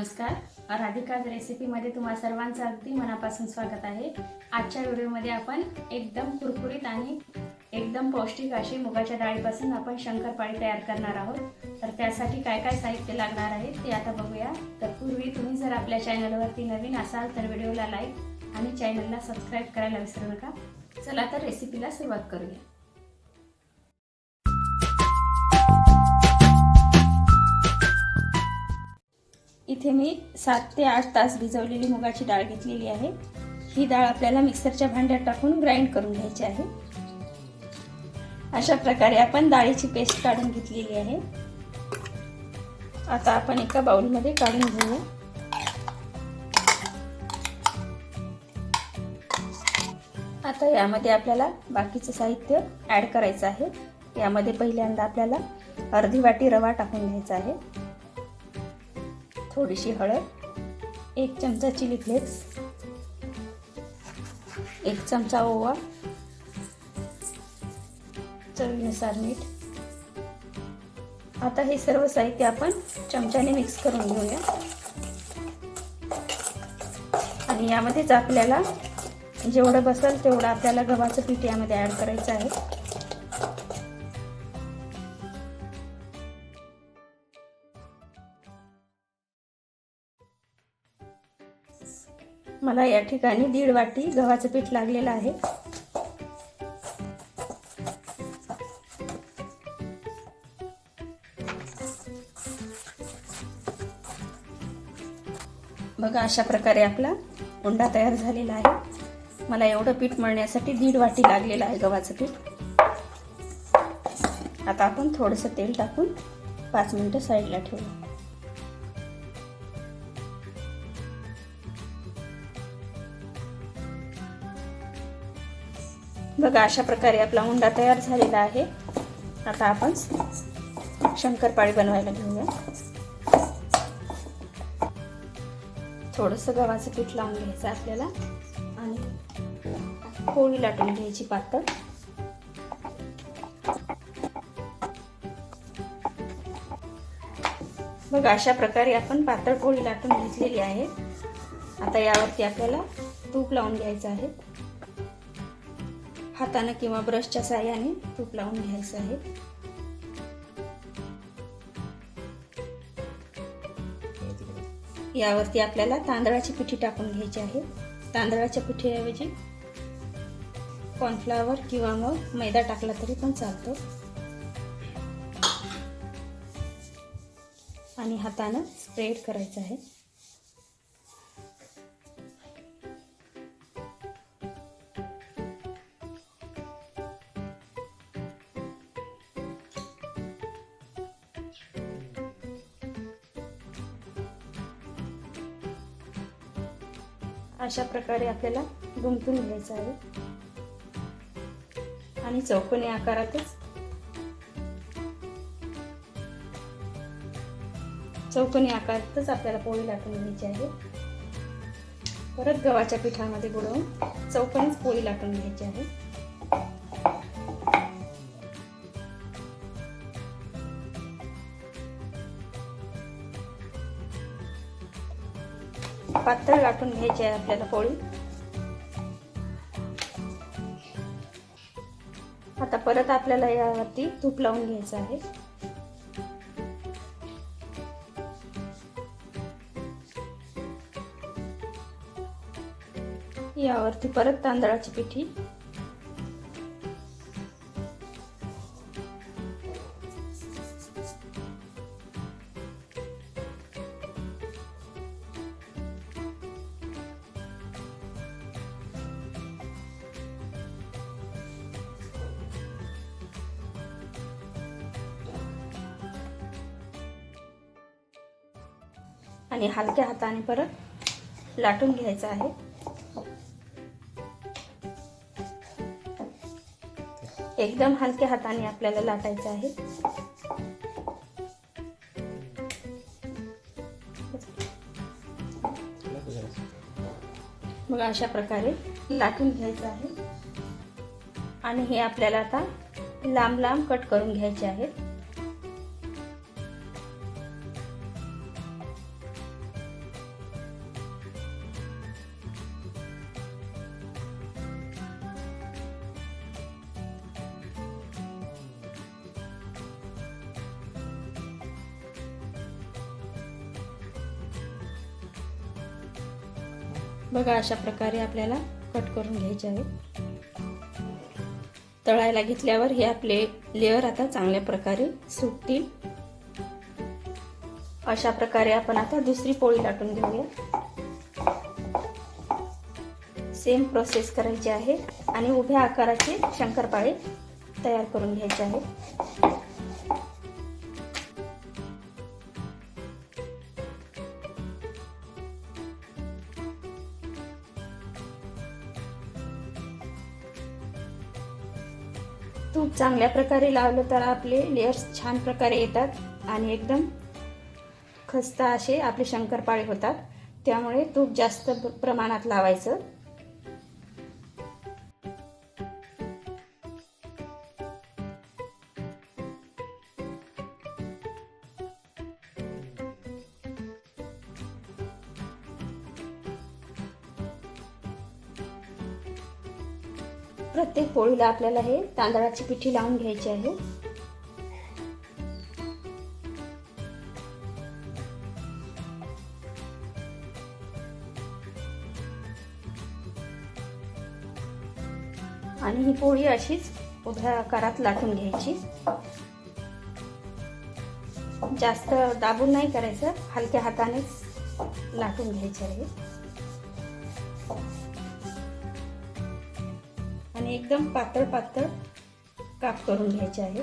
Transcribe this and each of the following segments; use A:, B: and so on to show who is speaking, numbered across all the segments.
A: नमस्कार. राधिकाज रेसिपीमध्ये तुम्हा सर्वांचं अगदी मनापासून स्वागत आहे. आजच्या व्हिडिओमध्ये आपण एकदम कुरकुरीत आणि एकदम पौष्टिक अशी मुगाच्या डाळीपासून आपण शंकरपाळी तयार करणार आहोत. तर त्यासाठी काय काय साहित्य लागणार आहे ते आता बघूया. तर पूर्वी तुम्ही जर आपल्या चॅनलवरती नवीन असाल तर व्हिडिओला लाईक आणि चॅनलला सबस्क्राईब करायला विसरू नका. चला तर रेसिपीला सुरुवात करूया. इथे मी 7 ते 8 तास भिजवलेली मुगाची डाळ घेतलेली आहे. ही डाळ आपल्याला मिक्सरच्या भांड्यात टाकून ग्राइंड करून घ्यायची आहे. अशा प्रकारे आपण डाळीची पेस्ट काढून घेतलेली आहे. आता आपण एका बाउलमध्ये काढून घेऊया. आता यामध्ये आपल्याला बाकीचे साहित्य ॲड करायचं आहे. यामध्ये पहिल्यांदा आपल्याला अर्धी वाटी रवा टाकून घ्यायचा आहे, थोडीशी हळद, 1 चमचा चिली फ्लेक्स, 1 चमचा ओवा, चवीनुसार मीठ. आता हे सर्व साहित्य आपण चमच्याने मिक्स करून घेऊया. आणि यामध्येच आपल्याला जेवढं बसेल तेवढं आपल्याला गव्हाचं पीठ यामध्ये ॲड करायचं आहे. मला या ठिकाणी 1.5 वाटी गव्हाचं पीठ लागलेलं आहे. बघा, अशा प्रकारे आपला उंडा तयार झालेला आहे. मला एवढं पीठ मळण्यासाठी 1.5 वाटी लागलेलं आहे गव्हाचं पीठ. आता आपण थोडंसं तेल टाकून 5 मिनिटं साईडला ठेवू. बघा, अशा प्रकारे आपला उंडा तयार झालेला आहे. आता आपण शंकरपाळी बनवायला घेऊया. थोडंसं गव्हाचं पीठ लावून घ्यायचं आपल्याला आणि पोळी लाटून घ्यायची पातळ. बघा, अशा प्रकारे आपण पातळ पोळी लाटून घेतलेली आहे. आता यावरती आपल्याला तूप लावून घ्यायचं आहे. हाताने किंवा ब्रशच्या साहाय्याने तूप लावून घ्यायचं आहे. यावरती आपल्याला तांदळाची पिठी टाकून घ्यायची आहे. तांदळाच्या पिठीऐवजी कॉर्नफ्लॉवर किंवा मग मैदा टाकला तरी पण चालतो. आणि हाताने स्प्रेड करायचं आहे. अशा प्रकारे आपल्याला गुंतून घ्यायचं आहे आणि चौकोनी आकारातच आपल्याला पोळी लाटून घ्यायची आहे. परत गव्हाच्या पिठामध्ये बुडवून चौकोनीच पोळी लाटून घ्यायची आहे. पातळ लाटून घ्यायची आहे आपल्याला पोळी. आता परत आपल्याला यावरती तूप लावून घ्यायचं आहे. यावरती परत तांदळाची पिठी, आणि हलक्या हाताने परत लाटून घ्यायचं आहे. एकदम हलक्या हाताने आपल्याला लाटायचं आहे. मग अशा प्रकारे लाटून घ्यायचं आहे. आणि हे आपल्याला आता लांब लांब कट करून घ्यायचे आहेत. बघा अशा प्रकारे आपल्याला कट करून घ्यायचे आहे. तळायला घेतल्यावर हे आपले लेयर आता चांगल्या प्रकारे सुटतील. अशा प्रकारे आपण आता दुसरी पोळी लाटून घेऊया. सेम प्रोसेस करायची आहे आणि उभ्या आकाराचे शंकरपाळे तयार करून घ्यायचे आहे. तूप चांगल्या प्रकारे लावलं तर आपले लेयर्स छान प्रकारे येतात आणि एकदम खस्ता असे आपले शंकरपाळे होतात. त्यामुळे तूप जास्त प्रमाणात लावायचं. प्रत्येक पोळीला आपल्याला हे तांदळाची पिठी लावून घ्यायची आहे. आणि ही पोळी अशीच उभ्या आकारात लाटून घ्यायची. जास्त दाबून नाही करायचं, हलक्या हातानेच लाटून घ्यायचे आहे. आणि एकदम पातळ पातळ काप करून घ्यायचे आहे.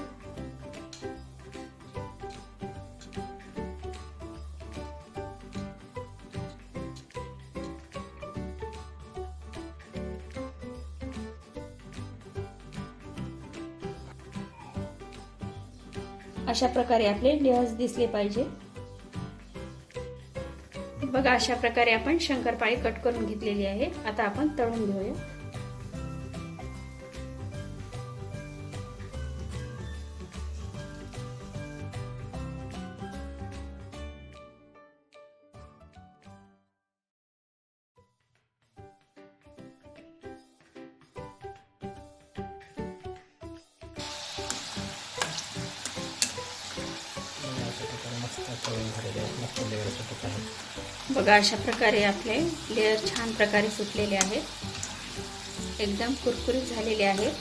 A: अशा प्रकारे आपले लेयर्स दिसले पाहिजे. बघा अशा प्रकारे आपण शंकरपाळी कट करून घेतलेली आहे. आता आपण तळून घेऊया. बघा अशा प्रकारे आपले लेयर छान प्रकारे सुटलेले आहेत. एकदम कुरकुरीत झालेले आहेत.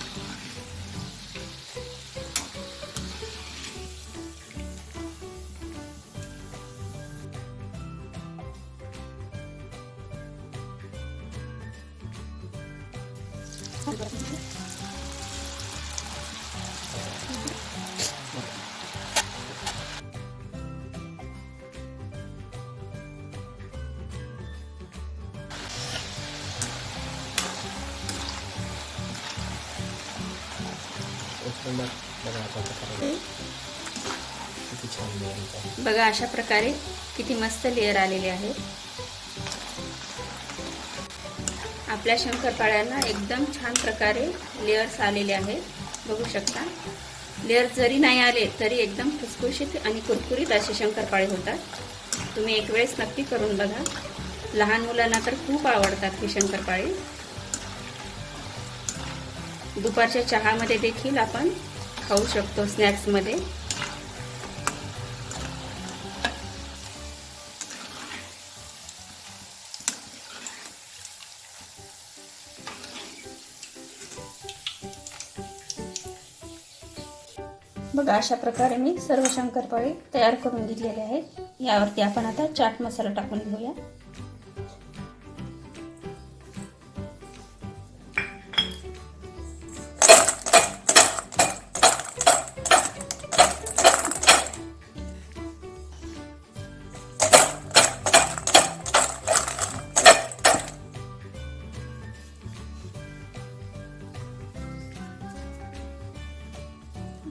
A: बघा अशा प्रकारे किती मस्त लेयर आलेले आहेत. आपल्या शंकरपाळ्यांना एकदम छान प्रकारे लेयर्स आलेले आहेत. बघू शकता. लेयर जरी नाही आले तरी एकदम खुसखुशीत आणि कुरकुरीत असे शंकरपाळे होतात. तुम्ही एक वेळेस नक्की करून बघा. लहान मुलांना तर खूप आवडतात हे शंकरपाळे. दुपारच्या चहामध्ये देखील आपण खाऊ शकतो, स्नॅक्समध्ये. बघा अशा प्रकारे मी सर्व शंकरपाळे तयार करून घेतलेले आहेत. यावरती आपण आता चाट मसाला टाकून घेऊया.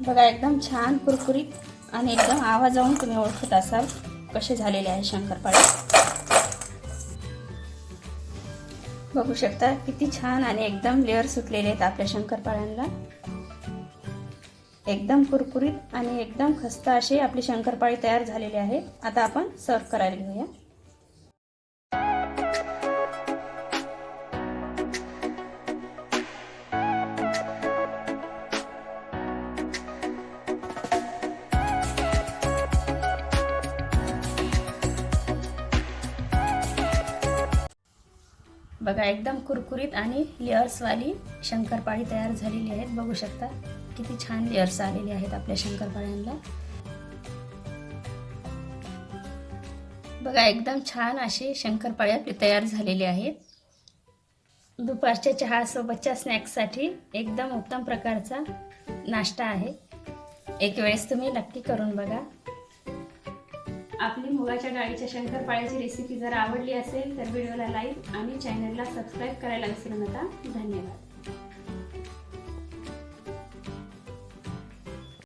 A: बघा एकदम छान कुरकुरीत आणि एकदम आवाजावून तुम्ही ओळखत असाल कसे झालेले आहे शंकरपाळे. बघू शकता किती छान आणि एकदम लेअर सुटलेले आहेत आपल्या शंकरपाळ्यांना. एकदम कुरकुरीत आणि एकदम खस्ता असे आपले शंकरपाळे तयार झालेले आहेत. आता आपण सर्व करायला घेऊया. बघा एकदम कुरकुरीत आणि लेअर्सवाली शंकरपाळी तयार झालेली आहेत. बघू शकता किती छान लेअर्स आलेले आहेत आपल्या शंकरपाळ्यांना. बघा एकदम छान अशी शंकरपाळी आपली तयार झालेली आहेत. दुपारच्या चहासोबतच्या स्नॅक्ससाठी एकदम उत्तम प्रकारचा नाश्ता आहे. एक वेळेस तुम्ही नक्की करून बघा. आपली मुगाच्या डाळीच्या शंकरपाळ्याची रेसिपी जर आवडली असेल तर व्हिडिओला लाईक आणि चॅनलला सबस्क्राईब करायला विसरू नका. धन्यवाद.